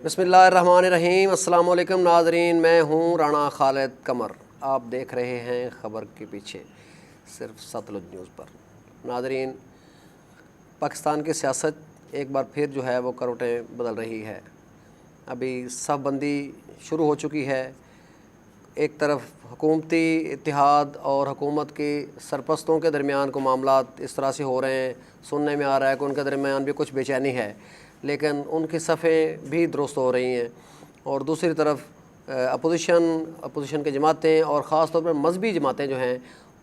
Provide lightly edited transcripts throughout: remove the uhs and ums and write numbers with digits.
بسم اللہ الرحمن الرحیم۔ السلام علیکم ناظرین، میں ہوں رانا خالد قمر۔ آپ دیکھ رہے ہیں خبر کے پیچھے صرف ستلج نیوز پر۔ ناظرین، پاکستان کی سیاست ایک بار پھر جو ہے وہ کروٹیں بدل رہی ہے۔ ابھی صف بندی شروع ہو چکی ہے۔ ایک طرف حکومتی اتحاد اور حکومت کی سرپرستوں کے درمیان کو معاملات اس طرح سے ہو رہے ہیں، سننے میں آ رہا ہے کہ ان کے درمیان بھی کچھ بے چینی ہے، لیکن ان کی صفیں بھی درست ہو رہی ہیں۔ اور دوسری طرف اپوزیشن کی جماعتیں اور خاص طور پر مذہبی جماعتیں جو ہیں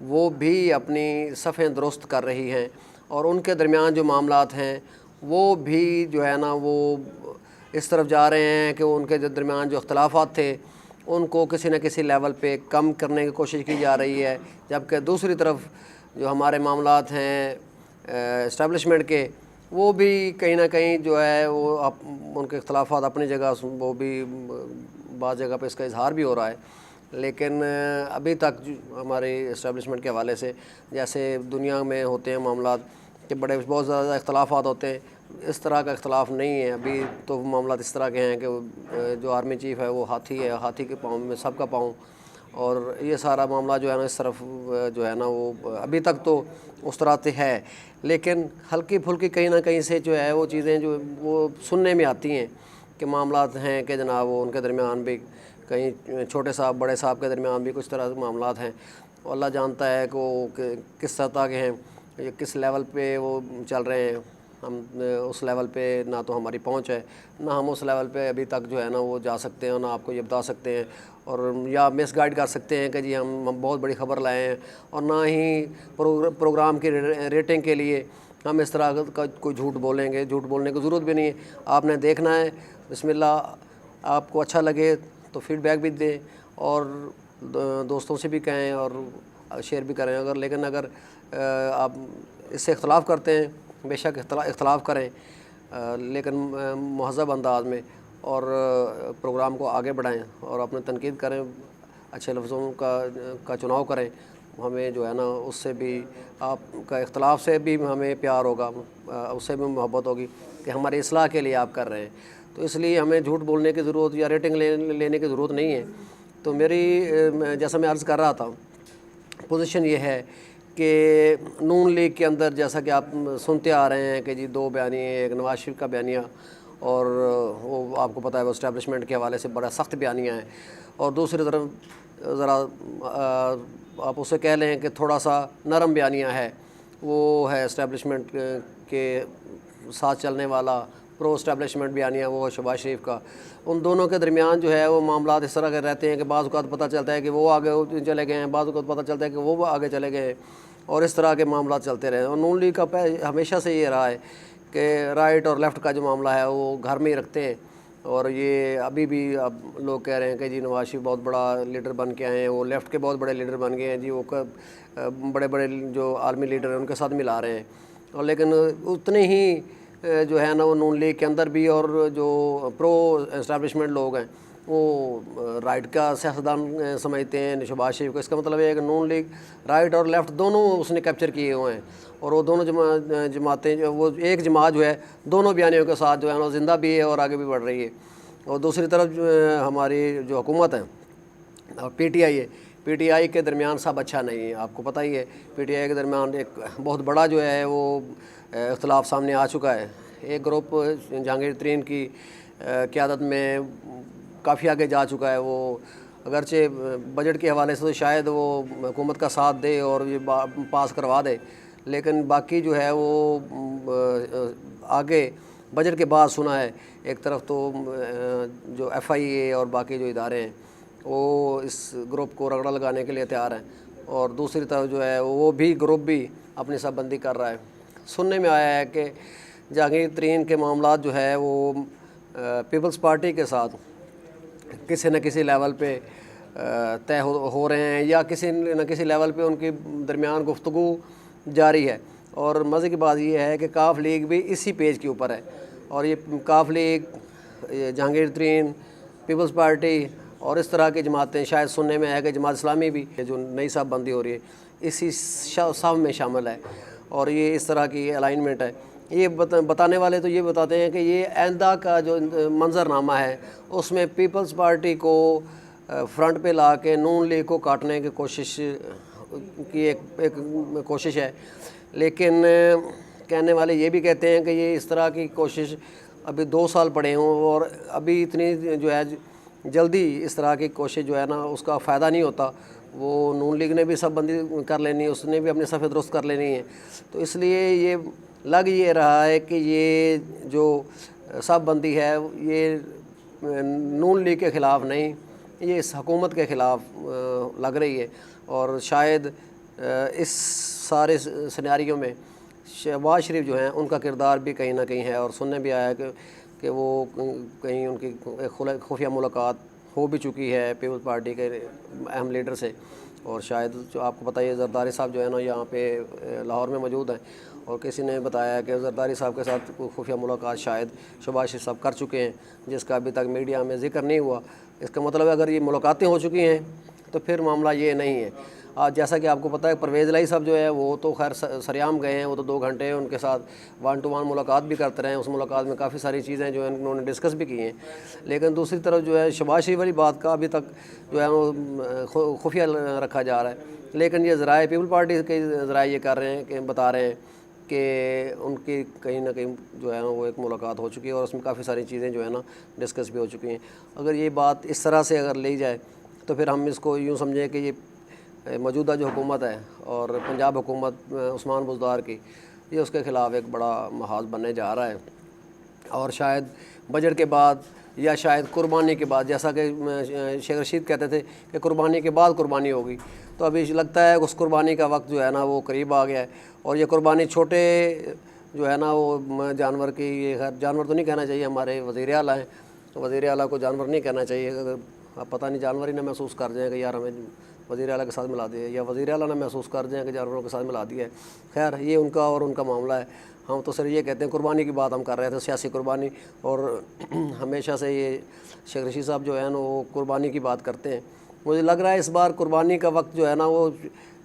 وہ بھی اپنی صفیں درست کر رہی ہیں، اور ان کے درمیان جو معاملات ہیں وہ بھی جو ہے نا وہ اس طرف جا رہے ہیں کہ ان کے درمیان جو اختلافات تھے ان کو کسی نہ کسی لیول پہ کم کرنے کی کوشش کی جا رہی ہے، جبکہ دوسری طرف جو ہمارے معاملات ہیں اسٹیبلشمنٹ کے، وہ بھی کہیں نہ کہیں جو ہے وہ ان کے اختلافات اپنی جگہ، وہ بھی بعض جگہ پہ اس کا اظہار بھی ہو رہا ہے، لیکن ابھی تک ہمارے اسٹیبلشمنٹ کے حوالے سے جیسے دنیا میں ہوتے ہیں معاملات کہ بہت زیادہ اختلافات ہوتے ہیں، اس طرح کا اختلاف نہیں ہے۔ ابھی تو معاملات اس طرح کے ہیں کہ جو آرمی چیف ہے وہ ہاتھی ہے، ہاتھی کے پاؤں میں سب کا پاؤں، اور یہ سارا معاملہ جو ہے نا اس طرف جو ہے نا وہ ابھی تک تو اس طرح سے ہے، لیکن ہلکی پھلکی کہیں نہ کہیں سے جو ہے وہ چیزیں جو وہ سننے میں آتی ہیں کہ معاملات ہیں کہ جناب وہ ان کے درمیان بھی کہیں چھوٹے صاحب بڑے صاحب کے درمیان بھی کچھ طرح کے معاملات ہیں۔ اللہ جانتا ہے کہ وہ کس سطح کے ہیں، کس لیول پہ وہ چل رہے ہیں۔ ہم اس لیول پہ نہ تو ہماری پہنچ ہے، نہ ہم اس لیول پہ ابھی تک جو ہے نا وہ جا سکتے ہیں، نہ آپ کو یہ بتا سکتے ہیں، اور یا مس گائیڈ کر سکتے ہیں کہ جی ہم بہت بڑی خبر لائے ہیں، اور نہ ہی پروگرام کی ریٹنگ کے لیے ہم اس طرح کا کوئی جھوٹ بولیں گے۔ جھوٹ بولنے کی ضرورت بھی نہیں ہے، آپ نے دیکھنا ہے۔ بسم اللہ، آپ کو اچھا لگے تو فیڈ بیک بھی دیں اور دوستوں سے بھی کہیں اور شیئر بھی کریں، لیکن اگر آپ اس سے اختلاف کرتے ہیں بے شک اختلاف کریں، لیکن مہذب انداز میں، اور پروگرام کو آگے بڑھائیں اور اپنے تنقید کریں، اچھے لفظوں کا چناؤ کریں۔ ہمیں جو ہے نا اس سے بھی آپ کا اختلاف سے بھی ہمیں پیار ہوگا، اس سے بھی محبت ہوگی کہ ہماری اصلاح کے لیے آپ کر رہے ہیں، تو اس لیے ہمیں جھوٹ بولنے کی ضرورت یا ریٹنگ لینے کی ضرورت نہیں ہے۔ تو میری جیسا میں عرض کر رہا تھا، پوزیشن یہ ہے کہ نون لیگ کے اندر جیسا کہ آپ سنتے آ رہے ہیں کہ جی دو بیانیے، ایک نواز شریف کا بیانیہ، اور وہ آپ کو پتہ ہے وہ اسٹیبلشمنٹ کے حوالے سے بڑا سخت بیانیہ ہے، اور دوسری طرف ذرا آپ اسے کہہ لیں کہ تھوڑا سا نرم بیانیہ ہے، وہ ہے اسٹیبلشمنٹ کے ساتھ چلنے والا پرو اسٹیبلشمنٹ بیانیہ، وہ شہباز شریف کا۔ ان دونوں کے درمیان جو ہے وہ معاملات اس طرح کے رہتے ہیں کہ بعض اوقات پتہ چلتا ہے کہ وہ آگے چلے گئے ہیں، بعض اوقات پتہ چلتا ہے کہ وہ آگے چلے گئے ہیں، اور اس طرح کے معاملات چلتے رہے ہیں۔ اور نون لیگ کا ہمیشہ سے یہ رہا ہے کہ رائٹ اور لیفٹ کا جو معاملہ ہے وہ گھر میں ہی رکھتے ہیں، اور یہ ابھی بھی اب لوگ کہہ رہے ہیں کہ جی نواز شریف بہت بڑا لیڈر بن کے آئے ہیں، وہ لیفٹ کے بہت بڑے لیڈر بن گئے ہیں جی، وہ بڑے بڑے جو عالمی لیڈر ہیں ان کے ساتھ ملا رہے ہیں، اور لیکن اتنے ہی جو ہے نا وہ نون لیگ کے اندر بھی اور جو پرو اسٹیبلشمنٹ لوگ ہیں وہ رائٹ کا سیاستدان سمجھتے ہیں شہباز شریف کو۔ اس کا مطلب یہ ہے کہ نون لیگ رائٹ اور لیفٹ دونوں اس نے کیپچر کیے ہوئے ہیں، اور وہ دونوں جماعتیں وہ ایک جماعت جو ہے دونوں بیانیوں کے ساتھ جو ہے وہ زندہ بھی ہے اور آگے بھی بڑھ رہی ہے۔ اور دوسری طرف ہماری جو حکومت ہے اور پی ٹی آئی کے درمیان سب اچھا نہیں ہے۔ آپ کو پتہ ہی ہے پی ٹی آئی کے درمیان ایک بہت بڑا جو ہے وہ اختلاف سامنے آ چکا ہے۔ ایک گروپ جہانگیر ترین کی قیادت میں کافی آگے جا چکا ہے، وہ اگرچہ بجٹ کے حوالے سے تو شاید وہ حکومت کا ساتھ دے اور یہ پاس کروا دے، لیکن باقی جو ہے وہ آگے بجٹ کے بعد سنا ہے ایک طرف تو جو ایف آئی اے اور باقی جو ادارے ہیں وہ اس گروپ کو رگڑا لگانے کے لیے تیار ہیں، اور دوسری طرف جو ہے وہ بھی گروپ بھی اپنی صف بندی کر رہا ہے۔ سننے میں آیا ہے کہ جہانگیر ترین کے معاملات جو ہے وہ پیپلز پارٹی کے ساتھ کسی نہ کسی لیول پہ طے ہو رہے ہیں، یا کسی نہ کسی لیول پہ ان کی درمیان گفتگو جاری ہے، اور مزے کی بات یہ ہے کہ کاف لیگ بھی اسی پیج کے اوپر ہے، اور یہ کاف لیگ، جہانگیر ترین، پیپلز پارٹی اور اس طرح کی جماعتیں، شاید سننے میں ہے کہ جماعت اسلامی بھی جو نئی صف بندی ہو رہی ہے اسی صف میں شامل ہے، اور یہ اس طرح کی الائنمنٹ ہے۔ یہ بتانے والے تو یہ بتاتے ہیں کہ یہ آئندہ کا جو منظرنامہ ہے اس میں پیپلز پارٹی کو فرنٹ پہ لا کے نون لیگ کو کاٹنے کی کوشش کی ایک کوشش ہے، لیکن کہنے والے یہ بھی کہتے ہیں کہ یہ اس طرح کی کوشش ابھی 2 سال پڑے ہوں، اور ابھی اتنی جو ہے جلدی اس طرح کی کوشش جو ہے نا اس کا فائدہ نہیں ہوتا، وہ نون لیگ نے بھی سب بندی کر لینی ہے، اس نے بھی اپنے صفحے درست کر لینی ہے، تو اس لیے یہ لگ یہ رہا ہے کہ یہ جو سب بندی ہے یہ نون لیگ کے خلاف نہیں، یہ اس حکومت کے خلاف لگ رہی ہے، اور شاید اس سارے سیناریوں میں شہباز شریف جو ہیں ان کا کردار بھی کہیں نہ کہیں ہے، اور سننے بھی آیا ہے کہ وہ کہیں ان کی خفیہ ملاقات ہو بھی چکی ہے پیپلز پارٹی کے اہم لیڈر سے، اور شاید جو آپ کو پتہ ہے زرداری صاحب جو ہے نا یہاں پہ لاہور میں موجود ہیں، اور کسی نے بتایا کہ زرداری صاحب کے ساتھ خفیہ ملاقات شاید شہباز شریف صاحب کر چکے ہیں، جس کا ابھی تک میڈیا میں ذکر نہیں ہوا۔ اس کا مطلب ہے اگر یہ ملاقاتیں ہو چکی ہیں تو پھر معاملہ یہ نہیں ہے۔ جیسا کہ آپ کو پتہ ہے پرویز الہی صاحب جو ہے وہ تو خیر سریام گئے ہیں، وہ تو 2 گھنٹے ان کے ساتھ 1 to 1 ملاقات بھی کرتے رہے ہیں، اس ملاقات میں کافی ساری چیزیں جو ہیں انہوں نے ڈسکس بھی کی ہیں، لیکن دوسری طرف جو ہے شہباز شریف والی بات کا ابھی تک جو ہے وہ خفیہ رکھا جا رہا ہے، لیکن یہ ذرائع پیپل پارٹی کے ذرائع یہ کر رہے ہیں کہ بتا رہے ہیں کہ ان کی کہیں نہ کہیں جو ہے نا وہ ایک ملاقات ہو چکی ہے، اور اس میں کافی ساری چیزیں جو ہے نا ڈسکس بھی ہو چکی ہیں۔ اگر یہ بات اس طرح سے اگر لی جائے تو پھر ہم اس کو یوں سمجھیں کہ یہ موجودہ جو حکومت ہے اور پنجاب حکومت عثمان بزدار کی، یہ اس کے خلاف ایک بڑا محاذ بننے جا رہا ہے، اور شاید بجٹ کے بعد یا شاید قربانی کے بعد، جیسا کہ شیخ رشید کہتے تھے کہ قربانی کے بعد قربانی ہوگی، تو ابھی لگتا ہے اس قربانی کا وقت جو ہے نا وہ قریب آ گیا ہے، اور یہ قربانی چھوٹے جو ہے نا وہ جانور کی، یہ خیر جانور تو نہیں کہنا چاہیے، ہمارے وزیر اعلیٰ ہیں، وزیر اعلیٰ کو جانور نہیں کہنا چاہیے، اگر پتہ نہیں جانور ہی نہ محسوس کر جائیں کہ یار ہمیں وزیر اعلیٰ کے ساتھ ملا دیا، یا وزیر اعلیٰ نے محسوس کر جائیں کہ جانوروں کے ساتھ ملا دیا ہے، خیر یہ ان کا اور ان کا معاملہ ہے۔ ہم تو صرف یہ کہتے ہیں قربانی کی بات ہم کر رہے تھے، سیاسی قربانی، اور ہمیشہ سے یہ شیخ رشید صاحب جو ہے نا وہ قربانی کی بات کرتے ہیں۔ مجھے لگ رہا ہے اس بار قربانی کا وقت جو ہے نا وہ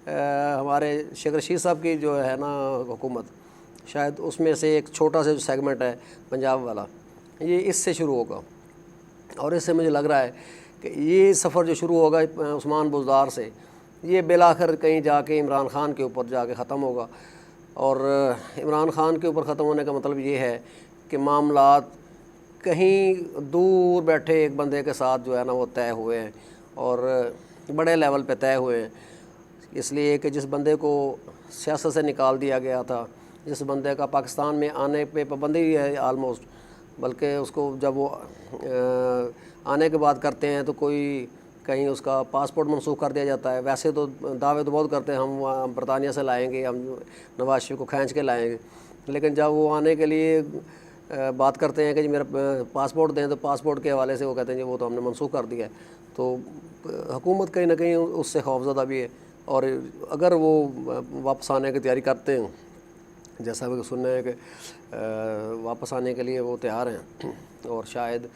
ہمارے شیخ رشید صاحب کی جو ہے نا حکومت، شاید اس میں سے ایک چھوٹا سا جو سیگمنٹ ہے پنجاب والا، یہ اس سے شروع ہوگا، اور اس سے مجھے لگ رہا ہے کہ یہ سفر جو شروع ہوگا عثمان بزدار سے، یہ بالآخر کہیں جا کے عمران خان کے اوپر جا کے ختم ہوگا، اور عمران خان کے اوپر ختم ہونے کا مطلب یہ ہے کہ معاملات کہیں دور بیٹھے ایک بندے کے ساتھ جو ہے نا وہ طے ہوئے ہیں، اور بڑے لیول پہ طے ہوئے ہیں، اس لیے کہ جس بندے کو سیاست سے نکال دیا گیا تھا، جس بندے کا پاکستان میں آنے پہ پابندی ہے آلموسٹ، بلکہ اس کو جب وہ آنے کے بعد کرتے ہیں تو کوئی کہیں اس کا پاسپورٹ منسوخ کر دیا جاتا ہے، ویسے تو دعوے تو بہت کرتے ہیں ہم برطانیہ سے لائیں گے، ہم نواز شریف کو کھینچ کے لائیں گے، لیکن جب وہ آنے کے لیے بات کرتے ہیں کہ جی میرا پاسپورٹ دیں، تو پاسپورٹ کے حوالے سے وہ کہتے ہیں جی وہ تو ہم نے منسوخ کر دیا ہے، تو حکومت کہیں نہ کہیں اس سے خوفزدہ بھی ہے، اور اگر وہ واپس آنے کی تیاری کرتے ہیں، جیسا کہ سننا ہے کہ واپس آنے کے لیے وہ تیار ہیں، اور شاید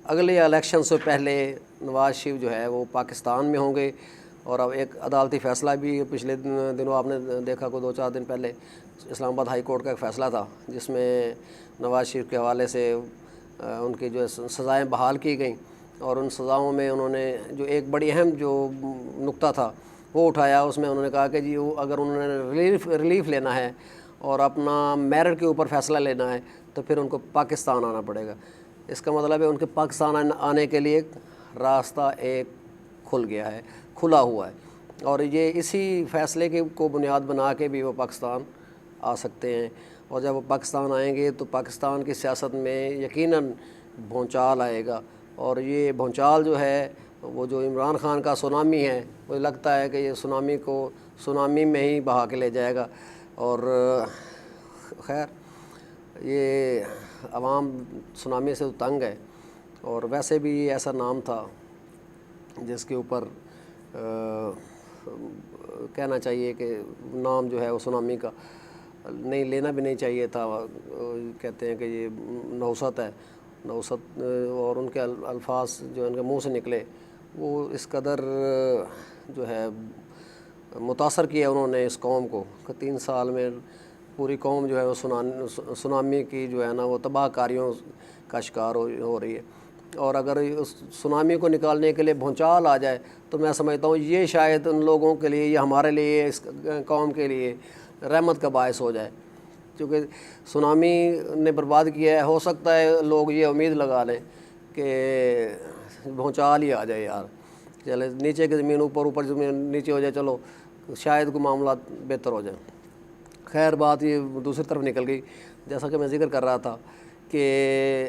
اگلے الیکشن سے پہلے نواز شریف جو ہے وہ پاکستان میں ہوں گے، اور اب ایک عدالتی فیصلہ بھی پچھلے دنوں آپ نے دیکھا کو 2-4 دن پہلے اسلام آباد ہائی کورٹ کا ایک فیصلہ تھا، جس میں نواز شریف کے حوالے سے ان کی جو سزائیں بحال کی گئیں، اور ان سزاؤں میں انہوں نے جو ایک بڑی اہم جو نقطہ تھا وہ اٹھایا، اس میں انہوں نے کہا کہ جی اگر انہوں نے ریلیف لینا ہے اور اپنا میرٹ کے اوپر فیصلہ لینا ہے تو پھر ان کو پاکستان آنا پڑے گا۔ اس کا مطلب ہے ان کے پاکستان آنے کے لیے راستہ ایک کھل گیا ہے، کھلا ہوا ہے، اور یہ اسی فیصلے کو بنیاد بنا کے بھی وہ پاکستان آ سکتے ہیں، اور جب وہ پاکستان آئیں گے تو پاکستان کی سیاست میں یقیناً بھونچال آئے گا، اور یہ بھونچال جو ہے وہ جو عمران خان کا سونامی ہے، مجھے لگتا ہے کہ یہ سونامی کو سونامی میں ہی بہا کے لے جائے گا، اور خیر یہ عوام سونامی سے تنگ ہے، اور ویسے بھی یہ ایسا نام تھا جس کے اوپر کہنا چاہیے کہ نام جو ہے وہ سونامی کا نہیں لینا بھی نہیں چاہیے تھا، کہتے ہیں کہ یہ نوست ہے، نوست، اور ان کے الفاظ جو ان کے منہ سے نکلے وہ اس قدر جو ہے متاثر کیا انہوں نے اس قوم کو کہ 3 سال میں پوری قوم جو ہے وہ سونامی کی جو ہے نا وہ تباہ کاریوں کا شکار ہو رہی ہے. اور اگر اس سونامی کو نکالنے کے لیے بھونچال آ جائے تو میں سمجھتا ہوں یہ شاید ان لوگوں کے لیے یا ہمارے لیے اس قوم کے لیے رحمت کا باعث ہو جائے, کیونکہ سونامی نے برباد کیا ہے. ہو سکتا ہے لوگ یہ امید لگا لیں کہ بھونچال ہی آ جائے یار, چلے نیچے کی زمین اوپر, اوپر زمین نیچے ہو جائے, چلو شاید کوئی معاملات بہتر ہو جائیں. خیر بات یہ دوسری طرف نکل گئی. جیسا کہ میں ذکر کر رہا تھا کہ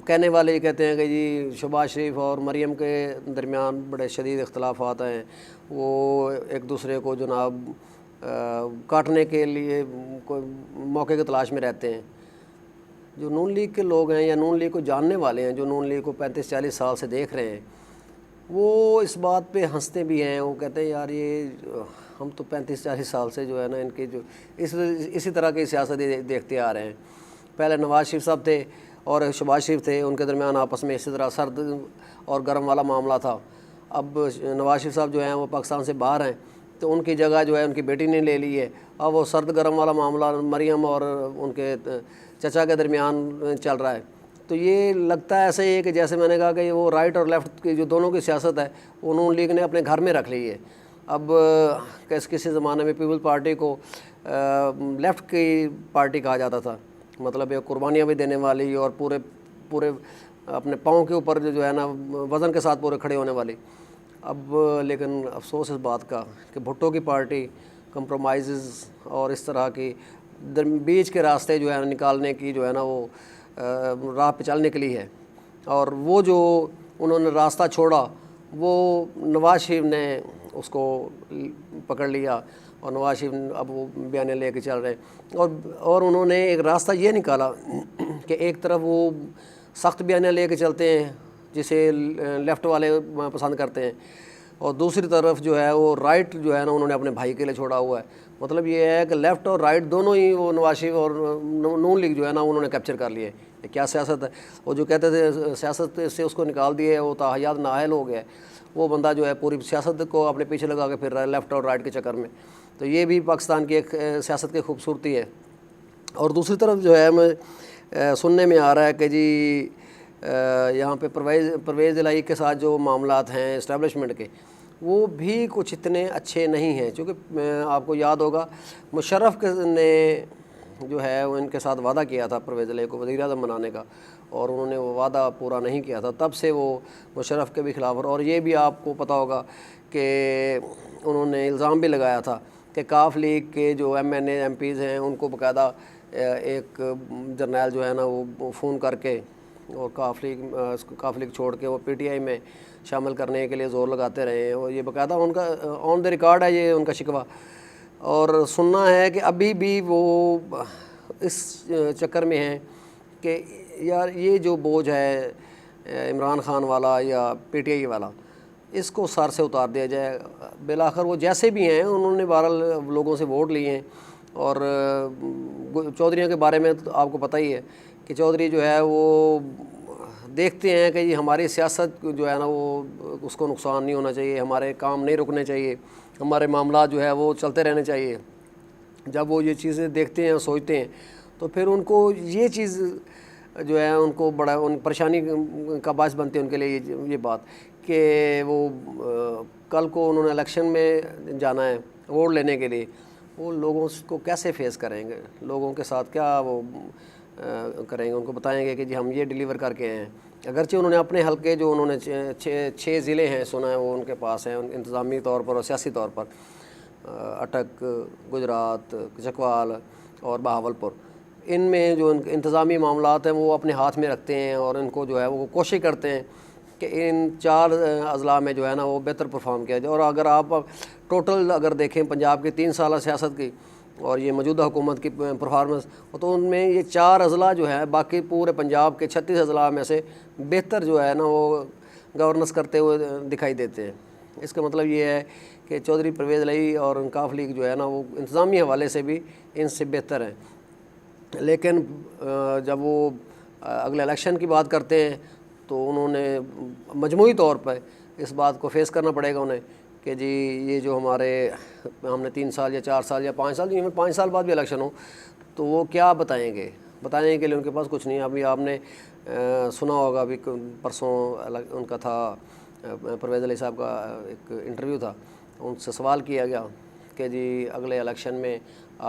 کہنے والے یہ کہتے ہیں کہ جی شہباز شریف اور مریم کے درمیان بڑے شدید اختلافات ہیں, وہ ایک دوسرے کو جناب کاٹنے کے لیے کوئی موقع کی تلاش میں رہتے ہیں. جو نون لیگ کے لوگ ہیں یا نون لیگ کو جاننے والے ہیں, جو نون لیگ کو 35-40 سال سے دیکھ رہے ہیں, وہ اس بات پہ ہنستے بھی ہیں. وہ کہتے ہیں یار یہ ہم تو 35-40 سال سے جو ہے نا ان کے جو اسی طرح کی سیاست دیکھتے آ رہے ہیں. پہلے نواز شریف صاحب تھے اور شہباز شریف تھے, ان کے درمیان آپس میں اسی طرح سرد اور گرم والا معاملہ تھا. اب نواز شریف صاحب جو ہیں وہ پاکستان سے باہر ہیں, تو ان کی جگہ جو ہے ان کی بیٹی نے لے لی ہے. اب وہ سرد گرم والا معاملہ مریم اور ان کے چچا کے درمیان چل رہا ہے. تو یہ لگتا ہے ایسے ہی ہے کہ جیسے میں نے کہا کہ وہ رائٹ اور لیفٹ کی جو دونوں کی سیاست ہے وہ نون لیگ نے اپنے گھر میں رکھ لی ہے. اب کسی زمانے میں پیپل پارٹی کو لیفٹ کی پارٹی کہا جاتا تھا, مطلب یہ قربانیاں بھی دینے والی اور پورے اپنے پاؤں کے اوپر جو ہے نا وزن کے ساتھ پورے کھڑے ہونے والی. اب لیکن افسوس اس بات کا کہ بھٹو کی پارٹی کمپرومائزز اور اس طرح کی بیچ کے راستے جو ہے نکالنے کی جو ہے نا وہ راہ پہ چل نکلی ہے. اور وہ جو انہوں نے راستہ چھوڑا وہ نواز شریف نے اس کو پکڑ لیا, اور نواز شریف اب وہ بیانیہ لے کے چل رہے ہیں. اور انہوں نے ایک راستہ یہ نکالا کہ ایک طرف وہ سخت بیانیہ لے کے چلتے ہیں جسے لیفٹ والے پسند کرتے ہیں, اور دوسری طرف جو ہے وہ رائٹ جو ہے نا انہوں نے اپنے بھائی کے لیے چھوڑا ہوا ہے. مطلب یہ ہے کہ لیفٹ اور رائٹ دونوں ہی وہ نواز شریف اور نون لیگ جو ہے نا انہوں نے کیپچر کر لیے. کیا سیاست ہے, وہ جو کہتے تھے سیاست سے اس کو نکال دیے, وہ تاحیات نااہل ہو گیا. وہ بندہ جو ہے پوری سیاست کو اپنے پیچھے لگا کے پھر رہا ہے لیفٹ اور رائٹ کے چکر میں. تو یہ بھی پاکستان کی ایک سیاست کی خوبصورتی ہے. اور دوسری طرف جو ہے میں سننے میں آ رہا ہے کہ جی یہاں پہ پرویز الہی کے ساتھ جو معاملات ہیں اسٹیبلشمنٹ کے, وہ بھی کچھ اتنے اچھے نہیں ہیں. چونکہ آپ کو یاد ہوگا مشرف نے جو ہے وہ ان کے ساتھ وعدہ کیا تھا پرویز الہی کو وزیر اعظم بنانے کا, اور انہوں نے وہ وعدہ پورا نہیں کیا تھا. تب سے وہ مشرف کے بھی خلاف. اور یہ بھی آپ کو پتہ ہوگا کہ انہوں نے الزام بھی لگایا تھا کہ کاف لیگ کے جو ایم پیز ہیں ان کو باقاعدہ ایک جرنیل جو ہے نا وہ فون کر کے اور کاف لیگ چھوڑ کے وہ پی ٹی آئی میں شامل کرنے کے لیے زور لگاتے رہے ہیں. اور یہ باقاعدہ ان کا آن دا ریکارڈ ہے یہ ان کا شکوہ. اور سننا ہے کہ ابھی بھی وہ اس چکر میں ہیں کہ یار یہ جو بوجھ ہے عمران خان والا یا پی ٹی آئی والا, اس کو سر سے اتار دیا جائے. بالآخر وہ جیسے بھی ہیں انہوں نے بہرحال لوگوں سے ووٹ لیے ہیں. اور چودھریوں کے بارے میں تو آپ کو پتہ ہی ہے کہ چودھری جو ہے وہ دیکھتے ہیں کہ یہ ہماری سیاست جو ہے نا وہ اس کو نقصان نہیں ہونا چاہیے, ہمارے کام نہیں رکنے چاہیے, ہمارے معاملات جو ہے وہ چلتے رہنے چاہیے. جب وہ یہ چیزیں دیکھتے ہیں اور سوچتے ہیں تو پھر ان کو یہ چیز جو ہے ان کو بڑا پریشانی کا باعث بنتی ہے ان کے لیے یہ بات کہ وہ کل کو انہوں نے الیکشن میں جانا ہے ووٹ لینے کے لیے. وہ لوگوں کو کیسے فیس کریں گے, لوگوں کے ساتھ کیا وہ کریں گے, ان کو بتائیں گے کہ جی ہم یہ ڈیلیور کر کے ہیں. اگرچہ انہوں نے اپنے حلقے جو انہوں نے 6 ضلع ہیں سنا ہے وہ ان کے پاس ہیں انتظامی طور پر اور سیاسی طور پر, اٹک, گجرات, چکوال اور بہاولپور. ان میں جو انتظامی معاملات ہیں وہ اپنے ہاتھ میں رکھتے ہیں اور ان کو جو ہے وہ کوشش کرتے ہیں کہ ان 4 اضلاع میں جو ہے نا وہ بہتر پرفارم کیا جائے. اور اگر آپ ٹوٹل اگر دیکھیں پنجاب کی 3 سالہ سیاست کی اور یہ موجودہ حکومت کی پرفارمنس, تو ان میں یہ 4 اضلاع جو ہیں باقی پورے پنجاب کے 36 اضلاع میں سے بہتر جو ہے نا وہ گورننس کرتے ہوئے دکھائی دیتے ہیں. اس کا مطلب یہ ہے کہ چودھری پرویز الہی اور کاف لیگ جو ہے نا وہ انتظامی حوالے سے بھی ان سے بہتر ہیں. لیکن جب وہ اگلے الیکشن کی بات کرتے ہیں تو انہوں نے مجموعی طور پر اس بات کو فیس کرنا پڑے گا انہیں کہ جی یہ جو ہم نے 3 سال یا 4 سال یا 5 سال، 5 سال بعد بھی الیکشن ہو تو وہ کیا بتائیں گے؟ بتانے کے لیے ان کے پاس کچھ نہیں. ابھی آپ نے سنا ہوگا، ابھی پرسوں ان کا تھا پرویز علی صاحب کا ایک انٹرویو تھا، ان سے سوال کیا گیا کہ جی اگلے الیکشن میں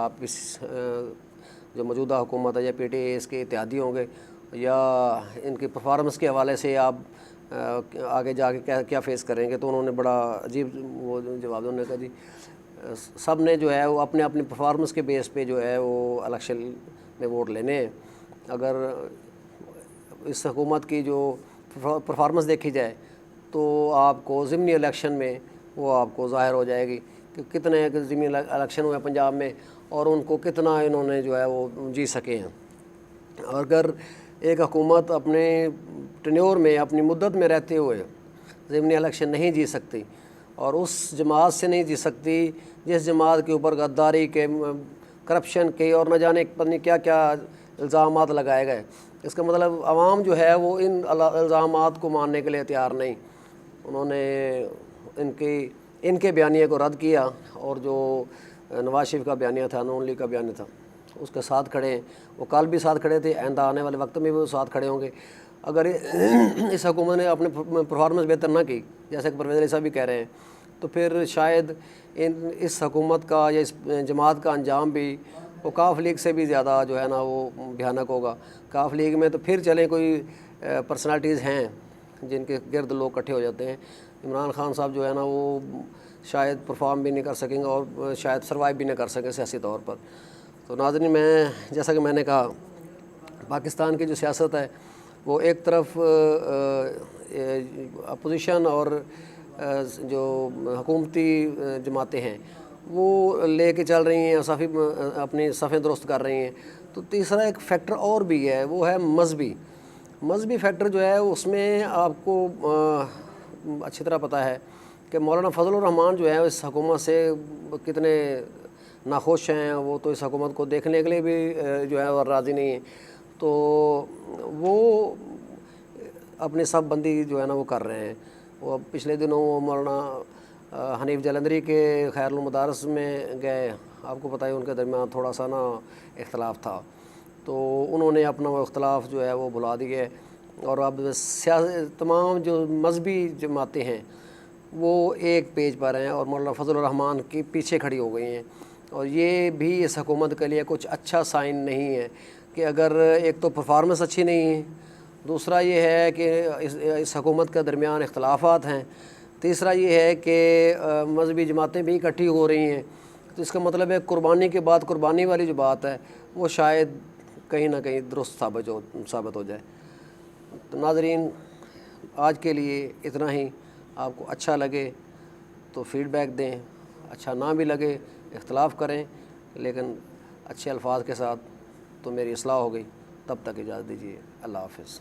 آپ اس جو موجودہ حکومت ہے یا پی ٹی اے اس کے اتحادی ہوں گے یا ان کی پرفارمنس کے حوالے سے آپ آگے جا کے کیا فیس کریں گے؟ تو انہوں نے بڑا عجیب وہ جواب انہوں نے کہا جی سب نے جو ہے وہ اپنے اپنی پرفارمنس کے بیس پہ جو ہے وہ الیکشن میں ووٹ لینے ہیں. اگر اس حکومت کی جو پرفارمنس دیکھی جائے تو آپ کو ضمنی الیکشن میں وہ آپ کو ظاہر ہو جائے گی کہ کتنے ضمنی الیکشن ہوئے پنجاب میں اور ان کو کتنا انہوں نے جو ہے وہ جی سکے ہیں. اگر ایک حکومت اپنے ٹینیور میں اپنی مدت میں رہتے ہوئے ضمنی الیکشن نہیں جی سکتی اور اس جماعت سے نہیں جی سکتی جس جماعت کے اوپر غداری کے، کرپشن کے اور نہ جانے پتہ نہیں کیا کیا الزامات لگائے گئے، اس کا مطلب عوام جو ہے وہ ان الزامات کو ماننے کے لیے تیار نہیں. انہوں نے ان کے بیانیے کو رد کیا اور جو نواز شریف کا بیانیہ تھا، نون لیگ کا بیانیہ تھا، اس کے ساتھ کھڑے ہیں. وہ کل بھی ساتھ کھڑے تھے، آئندہ آنے والے وقت میں بھی وہ ساتھ کھڑے ہوں گے. اگر اس حکومت نے اپنے پرفارمنس بہتر نہ کی جیسے کہ پرویز علی صاحب بھی کہہ رہے ہیں تو پھر شاید اس حکومت کا یا اس جماعت کا انجام بھی وہ کاف لیگ سے بھی زیادہ جو ہے نا وہ بھیانک ہوگا. کاف لیگ میں تو پھر چلیں کوئی پرسنالٹیز ہیں جن کے گرد لوگ اکٹھے ہو جاتے ہیں. عمران خان صاحب جو ہے نا وہ شاید پرفارم بھی نہیں کر سکیں گے اور شاید سروائیو بھی نہ کر سکیں سیاسی طور پر. تو ناظرین، جیسا کہ میں نے کہا، پاکستان کی جو سیاست ہے وہ ایک طرف اپوزیشن اور جو حکومتی جماعتیں ہیں وہ لے کے چل رہی ہیں، اپنی صفیں درست کر رہی ہیں. تو تیسرا ایک فیکٹر اور بھی ہے، وہ ہے مذہبی فیکٹر جو ہے. اس میں آپ کو اچھی طرح پتہ ہے کہ مولانا فضل الرحمان جو ہے اس حکومت سے کتنے ناخوش ہیں. وہ تو اس حکومت کو دیکھنے کے لیے بھی جو ہے اور راضی نہیں ہیں. تو وہ اپنی سب بندی جو ہے نا وہ کر رہے ہیں. وہ پچھلے دنوں وہ مولانا حنیف جلندری کے خیر المدارس میں گئے. آپ کو پتہ ہے ان کے درمیان تھوڑا سا نا اختلاف تھا، تو انہوں نے اپنا وہ اختلاف جو ہے وہ بھلا دیے اور اب تمام جو مذہبی جماعتیں ہیں وہ ایک پیج پر ہیں اور مولانا فضل الرحمان کی پیچھے کھڑی ہو گئی ہیں. اور یہ بھی اس حکومت کے لیے کچھ اچھا سائن نہیں ہے کہ اگر ایک تو پرفارمنس اچھی نہیں ہے، دوسرا یہ ہے کہ اس حکومت کے درمیان اختلافات ہیں، تیسرا یہ ہے کہ مذہبی جماعتیں بھی اکٹھی ہو رہی ہیں. تو اس کا مطلب ہے قربانی کے بعد قربانی والی جو بات ہے وہ شاید کہیں نہ کہیں درست ثابت ہو جائے. تو ناظرین، آج کے لیے اتنا ہی. آپ کو اچھا لگے تو فیڈ بیک دیں، اچھا نہ بھی لگے اختلاف کریں، لیکن اچھے الفاظ کے ساتھ. تو میری اصلاح ہو گئی. تب تک اجازت دیجیے. اللہ حافظ.